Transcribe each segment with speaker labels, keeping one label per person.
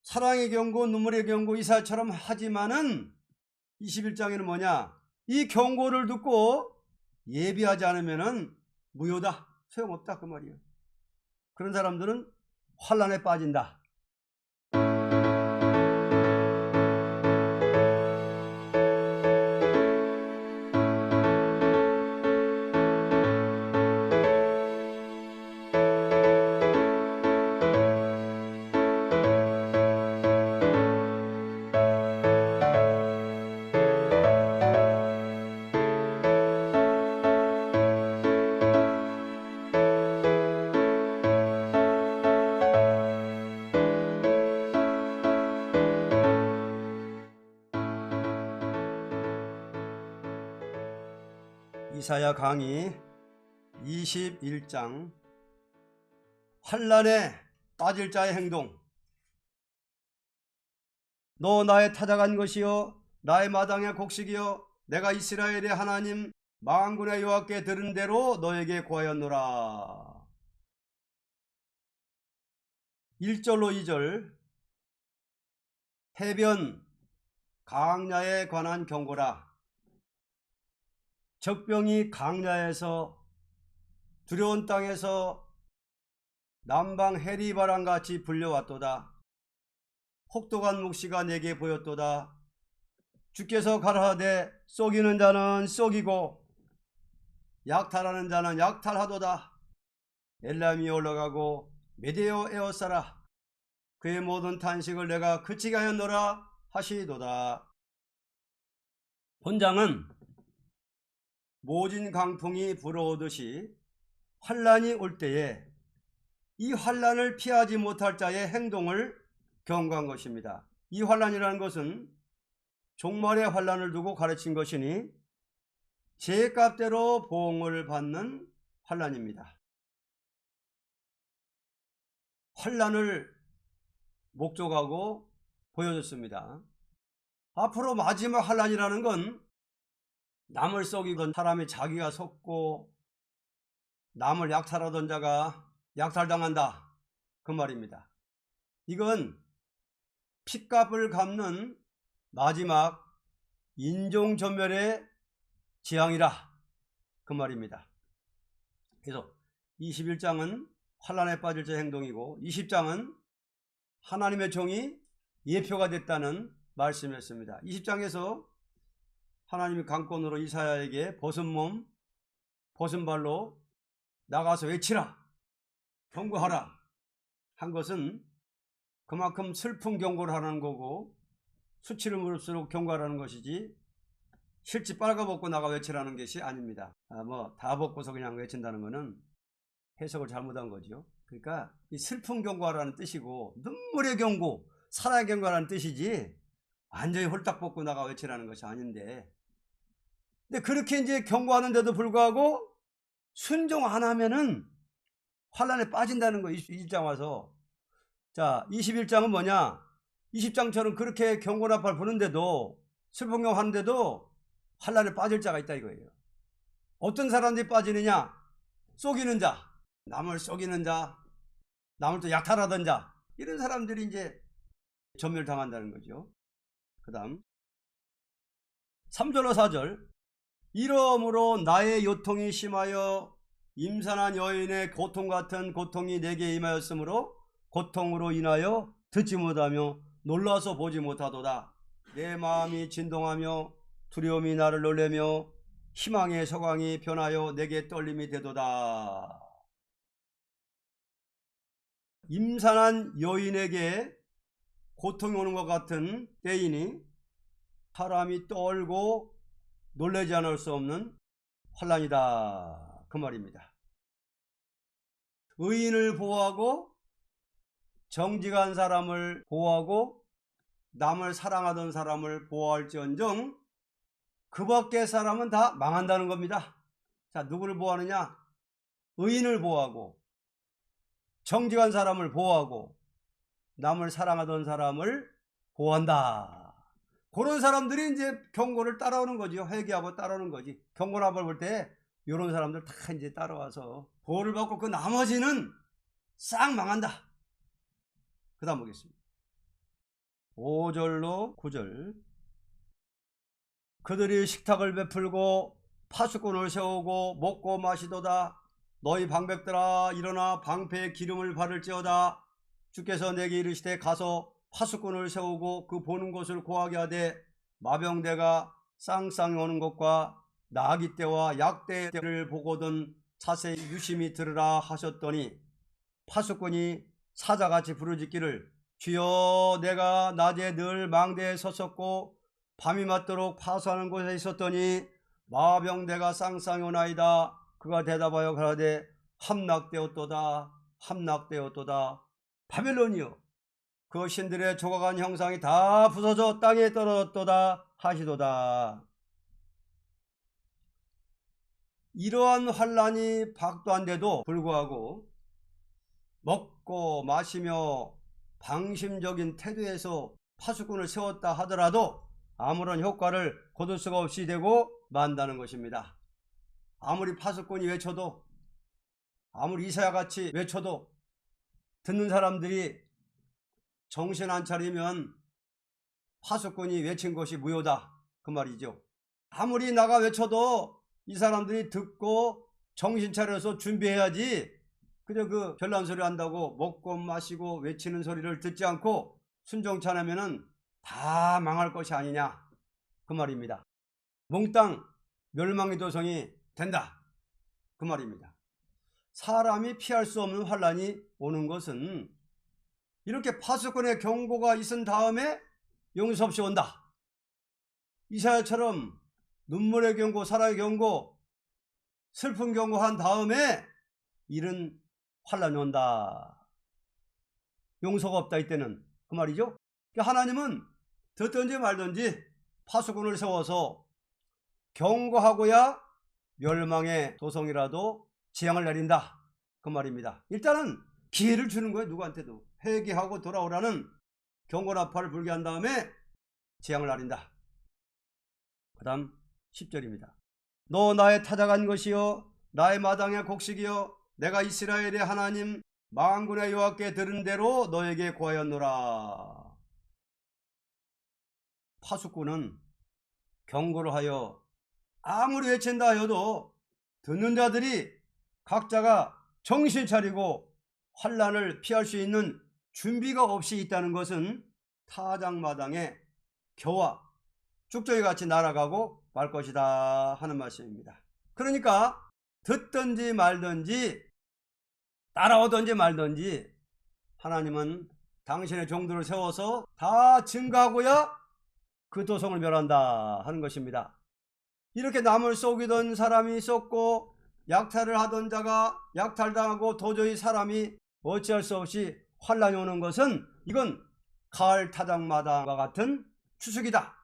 Speaker 1: 사랑의 경고, 눈물의 경고 이사야처럼 하지만은 21장에는 뭐냐? 이 경고를 듣고 예비하지 않으면은 무효다. 소용없다. 그 말이에요. 그런 사람들은 환란에 빠진다. 이사야 강의 21장 환란에 빠질 자의 행동. 너 나의 타작한 것이요 나의 마당의 곡식이요 내가 이스라엘의 하나님 만군의 여호와께 들은 대로 너에게 고하였노라. 1절로 2절 해변 강야에 관한 경고라. 적병이 강야에서 두려운 땅에서 남방 해리바람같이 불려왔도다. 혹독한 묵시가 내게 보였도다. 주께서 가라사대 쏘기는 자는 쏘기고 약탈하는 자는 약탈하도다. 엘람이 올라가고 메데오 에워싸라. 그의 모든 탄식을 내가 그치게 하였노라 하시도다. 본장은 모진 강풍이 불어오듯이 환란이 올 때에 이 환란을 피하지 못할 자의 행동을 경고한 것입니다. 이 환란이라는 것은 종말의 환란을 두고 가르친 것이니 제값대로 보응을 받는 환란입니다. 환란을 목적하고 보여줬습니다. 앞으로 마지막 환란이라는 건 남을 속이던 사람이 자기가 속고 남을 약탈하던 자가 약탈당한다. 그 말입니다. 이건 핏값을 갚는 마지막 인종전멸의 지향이라. 그 말입니다. 그래서 21장은 환란에 빠질 자의 행동이고 20장은 하나님의 종이 예표가 됐다는 말씀이었습니다. 20장에서 하나님이 강권으로 이사야에게 벗은 몸, 벗은 발로 나가서 외치라, 경고하라 한 것은 그만큼 슬픈 경고를 하는 거고 수치를 무릅쓰고 경고하라는 것이지 실제 빨가벗고 나가 외치라는 것이 아닙니다. 다 벗고서 그냥 외친다는 것은 해석을 잘못한 거죠. 그러니까 이 슬픈 경고하라는 뜻이고 눈물의 경고, 사랑의 경고하라는 뜻이지 완전히 홀딱 벗고 나가 외치라는 것이 아닌데, 근데 그렇게 이제 경고하는데도 불구하고 순종 안 하면은 환란에 빠진다는 거. 21장 와서. 자, 21장은 뭐냐? 20장처럼 그렇게 경고나팔 부는데도 슬픈 경고 하는데도 환란에 빠질 자가 있다 이거예요. 어떤 사람들이 빠지느냐? 속이는 자, 남을 속이는 자, 남을 또 약탈하던 자, 이런 사람들이 이제 전멸당한다는 거죠. 그 다음 3절로 4절 이러므로 나의 요통이 심하여 임산한 여인의 고통 같은 고통이 내게 임하였으므로 고통으로 인하여 듣지 못하며 놀라서 보지 못하도다. 내 마음이 진동하며 두려움이 나를 놀래며 희망의 소광이 변하여 내게 떨림이 되도다. 임산한 여인에게 고통이 오는 것 같은 때이니 사람이 떨고 놀라지 않을 수 없는 환란이다. 그 말입니다. 의인을 보호하고 정직한 사람을 보호하고 남을 사랑하던 사람을 보호할지언정 그 밖의 사람은 다 망한다는 겁니다. 자, 누구를 보호하느냐? 의인을 보호하고 정직한 사람을 보호하고 남을 사랑하던 사람을 보호한다. 그런 사람들이 이제 경고를 따라오는 거죠. 회개하고 따라오는 거지. 경고나팔 볼 때 이런 사람들 다 이제 따라와서 보호를 받고 그 나머지는 싹 망한다. 그 다음 보겠습니다. 5절로 9절. 그들이 식탁을 베풀고 파수꾼을 세우고 먹고 마시도다. 너희 방백들아 일어나 방패에 기름을 바를지어다. 주께서 내게 이르시되 가서 파수꾼을 세우고 그 보는 곳을 고하게 하되 마병대가 쌍쌍이 오는 것과 나기 때와 약대 때를 보거든 자세히 유심히 들으라 하셨더니 파수꾼이 사자같이 부르짖기를 주여 내가 낮에 늘 망대에 섰었고 밤이 맞도록 파수하는 곳에 있었더니 마병대가 쌍쌍이 오나이다. 그가 대답하여 가라되 함락되었도다 함락되었도다. 바벨론이여 그 신들의 조각한 형상이 다 부서져 땅에 떨어졌도다 하시도다. 이러한 환란이 박도한데도 불구하고 먹고 마시며 방심적인 태도에서 파수꾼을 세웠다 하더라도 아무런 효과를 거둘 수가 없이 되고 만다는 것입니다. 아무리 파수꾼이 외쳐도 아무리 이사야같이 외쳐도 듣는 사람들이 정신 안 차리면 파수꾼이 외친 것이 무효다 그 말이죠. 아무리 나가 외쳐도 이 사람들이 듣고 정신 차려서 준비해야지 그저 그 별난 소리 한다고 먹고 마시고 외치는 소리를 듣지 않고 순종치 않으면 다 망할 것이 아니냐 그 말입니다. 몽땅 멸망의 도성이 된다 그 말입니다. 사람이 피할 수 없는 환란이 오는 것은 이렇게 파수꾼의 경고가 있은 다음에 용서 없이 온다. 이사야처럼 눈물의 경고, 사랑의 경고, 슬픈 경고한 다음에 이런 환란이 온다. 용서가 없다 이때는 그 말이죠. 하나님은 듣든지 말든지 파수꾼을 세워서 경고하고야 멸망의 도성이라도 재앙을 내린다 그 말입니다. 일단은 기회를 주는 거예요. 누구한테도 회개하고 돌아오라는 경고나팔을 불게 한 다음에 재앙을 내린다. 그 다음 10절입니다. 너 나의 타작한 것이요 나의 마당의 곡식이요 내가 이스라엘의 하나님 만군의 여호와께 들은 대로 너에게 고하였노라. 파수꾼은 경고를 하여 아무리 외친다 하여도 듣는 자들이 각자가 정신 차리고 환란을 피할 수 있는 준비가 없이 있다는 것은 타작마당에 겨와 쭉저기 같이 날아가고 말 것이다 하는 말씀입니다. 그러니까 듣든지 말든지 따라오든지 말든지 하나님은 당신의 종들을 세워서 다 증거하고야 그 도성을 멸한다 하는 것입니다. 이렇게 남을 속이던 사람이 있었고 약탈을 하던 자가 약탈당하고 도저히 사람이 어찌할 수 없이 환란이 오는 것은 이건 가을 타작마당과 같은 추석이다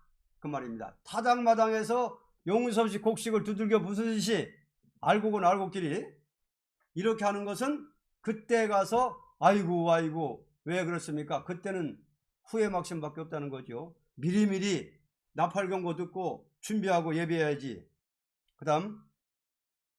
Speaker 1: 그 말입니다. 타작마당에서 용서 없이 곡식을 두들겨 부수듯이 알고군 알고끼리 이렇게 하는 것은 그때 가서 아이고 왜 그렇습니까? 그때는 후회 막심밖에 없다는 거죠. 미리미리 나팔 경고 듣고 준비하고 예배해야지. 그 다음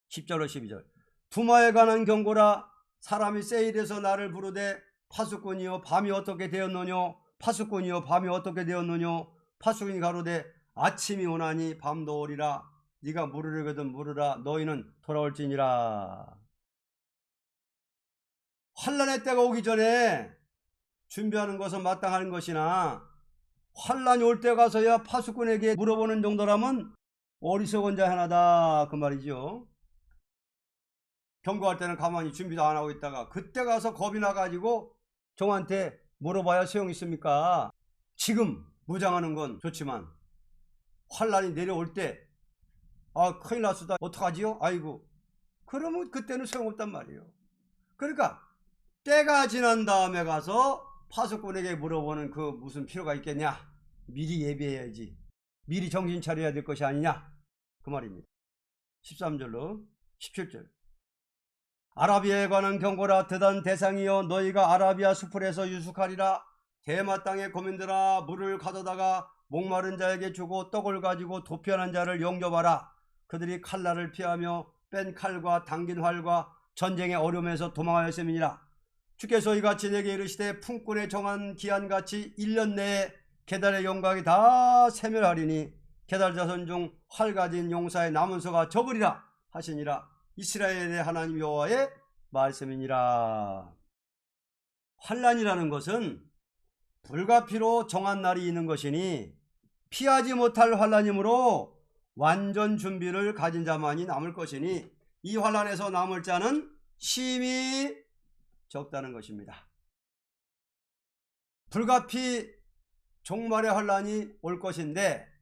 Speaker 1: 10절로 12절. 두마에 관한 경고라. 사람이 세일해서 나를 부르되 파수꾼이여 밤이 어떻게 되었느뇨 파수꾼이여 밤이 어떻게 되었느뇨. 파수꾼이 가로되 아침이 오나니 밤도 오리라. 네가 물으려거든 물으라. 너희는 돌아올지니라. 환란의 때가 오기 전에 준비하는 것은 마땅한 것이나 환란이 올 때 가서야 파수꾼에게 물어보는 정도라면 어리석은 자 하나다 그 말이죠. 경고할 때는 가만히 준비도 안 하고 있다가 그때 가서 겁이 나가지고 종한테 물어봐야 소용이 있습니까? 지금 무장하는 건 좋지만 환란이 내려올 때 큰일 났다 어떡하지요? 아이고 그러면 그때는 소용없단 말이에요. 그러니까 때가 지난 다음에 가서 파수꾼에게 물어보는 그 무슨 필요가 있겠냐. 미리 예배해야지. 미리 정신 차려야 될 것이 아니냐 그 말입니다. 13절로 17절. 아라비아에 관한 경고라. 드단 대상이여 너희가 아라비아 수풀에서 유숙하리라. 대마 땅의 거민들아 물을 가져다가 목마른 자에게 주고 떡을 가지고 도피하는 자를 영접하라. 그들이 칼날을 피하며 뺀 칼과 당긴 활과 전쟁의 어려움에서 도망하였음이니라. 주께서 이같이 내게 이르시되 품꾼에 정한 기한같이 1년 내에 게달의 영광이 다 세멸하리니 게달 자손 중 활 가진 용사의 남은 소가 적으리라 하시니라. 이스라엘의 하나님 여호와의 말씀이니라. 환난이라는 것은 불가피로 정한 날이 있는 것이니 피하지 못할 환난이므로 완전 준비를 가진 자만이 남을 것이니 이 환난에서 남을 자는 심히 적다는 것입니다. 불가피 종말의 환난이 올 것인데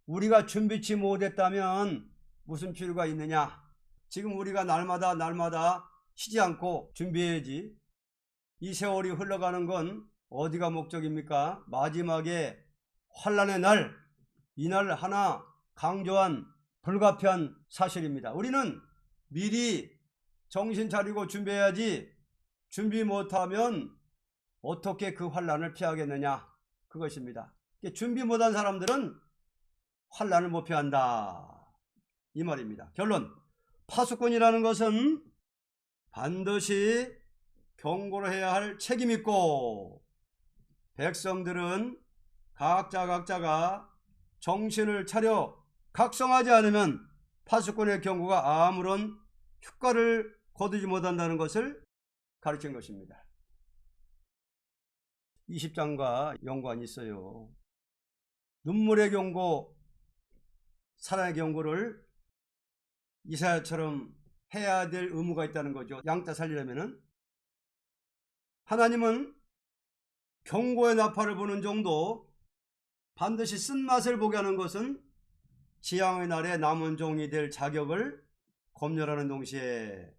Speaker 1: 우리가 준비치 못했다면 무슨 필요가 있느냐? 지금 우리가 날마다 쉬지 않고 준비해야지. 이 세월이 흘러가는 건 어디가 목적입니까? 마지막에 환난의 날, 이날 하나 강조한 불가피한 사실입니다. 우리는 미리 정신 차리고 준비해야지. 준비 못하면 어떻게 그 환난을 피하겠느냐? 그것입니다. 준비 못한 사람들은 환난을 못 피한다 이 말입니다. 결론, 파수꾼이라는 것은 반드시 경고를 해야 할 책임이 있고 백성들은 각자가 정신을 차려 각성하지 않으면 파수꾼의 경고가 아무런 효과를 거두지 못한다는 것을 가르친 것입니다. 20장과 연관이 있어요. 눈물의 경고, 사랑의 경고를 이사야처럼 해야 될 의무가 있다는 거죠. 양자 살리려면은. 하나님은 경고의 나팔을 부는 정도 반드시 쓴맛을 보게 하는 것은 지향의 날에 남은 종이 될 자격을 검열하는 동시에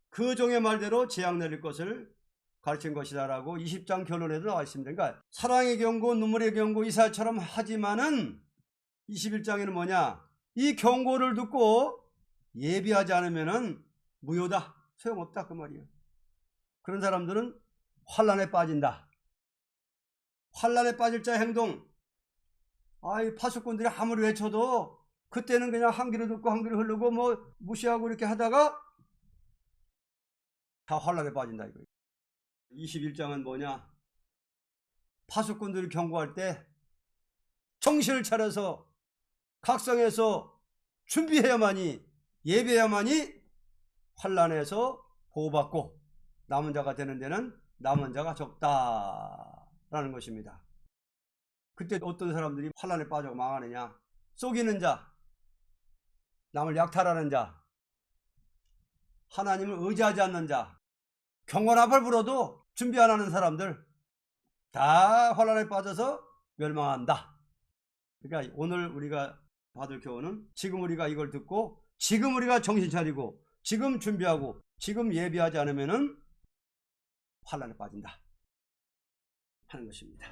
Speaker 1: 그 종의 말대로 재앙 내릴 것을 가르친 것이다 라고 20장 결론에도 나와 있습니다. 그러니까 사랑의 경고, 눈물의 경고 이사야처럼 하지만은 21장에는 뭐냐? 이 경고를 듣고 예비하지 않으면은 무효다, 소용없다 그 말이에요. 그런 사람들은 환난에 빠진다. 환난에 빠질 자의 행동, 파수꾼들이 아무리 외쳐도 그때는 그냥 한 귀로 듣고 한 귀로 흐르고 뭐 무시하고 이렇게 하다가 다 환난에 빠진다 이거예요. 21장은 뭐냐? 파수꾼들이 경고할 때 정신을 차려서 각성해서 준비해야만이, 예배해야만이 환난에서 보호받고 남은 자가 되는 데는 남은 자가 적다라는 것입니다. 그때 어떤 사람들이 환난에 빠져 망하느냐? 속이는 자, 남을 약탈하는 자, 하나님을 의지하지 않는 자, 경건 앞을 불어도 준비 안 하는 사람들 다 환난에 빠져서 멸망한다. 그러니까 오늘 우리가 받을 교훈은 지금 우리가 이걸 듣고 지금 우리가 정신 차리고 지금 준비하고 지금 예비하지 않으면은 환난에 빠진다 하는 것입니다.